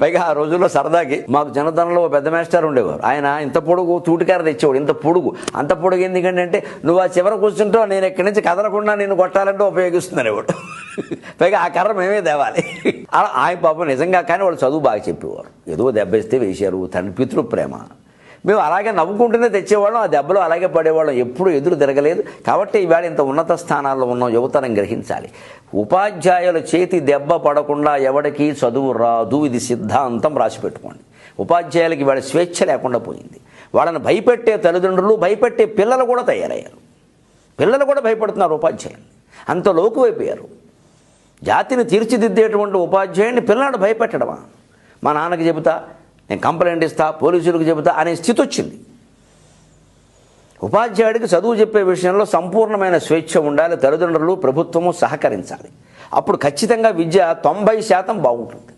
పైగా ఆ రోజుల్లో సరదాకి మాకు చిన్నతనంలో పెద్ద మాస్టర్ ఉండేవారు. ఆయన ఇంత పొడుగు తూటికార తెచ్చేవాడు. ఇంత పొడుగు, అంత పొడుగు ఎందుకంటే నువ్వు ఆ చివర కూర్చుంటావు, నేను ఇక్కడి నుంచి కదలకుండా నేను కొట్టాలంటే ఉపయోగిస్తున్నాను వాడు. పైగా ఆ కర్ర మేమే తేవాలి. అలా ఆయన పాపం నిజంగా, కానీ వాళ్ళు చదువు బాగా చెప్పేవారు. ఏదో దెబ్బేస్తే వేశారు, తండ్రి పితృప్రేమ. మేము అలాగే నవ్వుకుంటూనే తెచ్చేవాళ్ళం, ఆ దెబ్బలు అలాగే పడేవాళ్ళం, ఎప్పుడు ఎదురు తిరగలేదు. కాబట్టి ఈవేళ ఇంత ఉన్నత స్థానాల్లో ఉన్నాం. యువతరం గ్రహించాలి, ఉపాధ్యాయుల చేతి దెబ్బ పడకుండా ఎవడికి చదువు రాదు. ఇది సిద్ధాంతం రాసి పెట్టుకోండి. ఉపాధ్యాయులకి ఇవాళ స్వేచ్ఛ లేకుండా పోయింది. వాళ్ళని భయపెట్టే తల్లిదండ్రులు, భయపెట్టే పిల్లలు కూడా తయారయ్యారు. పిల్లలు కూడా భయపడుతున్నారు ఉపాధ్యాయులు, అంత లోకువైపోయారు. జాతిని తీర్చిదిద్దేటువంటి ఉపాధ్యాయుడిని పిల్లలను భయపెట్టడమా? మా నాన్నకి చెబుతా, నేను కంప్లైంట్ ఇస్తా, పోలీసులకు చెబుతా అనే స్థితి వచ్చింది. ఉపాధ్యాయుడికి చదువు చెప్పే విషయంలో సంపూర్ణమైన స్వేచ్ఛ ఉండాలి. తల్లిదండ్రులు, ప్రభుత్వము సహకరించాలి. అప్పుడు ఖచ్చితంగా విద్య 90% బాగుంటుంది.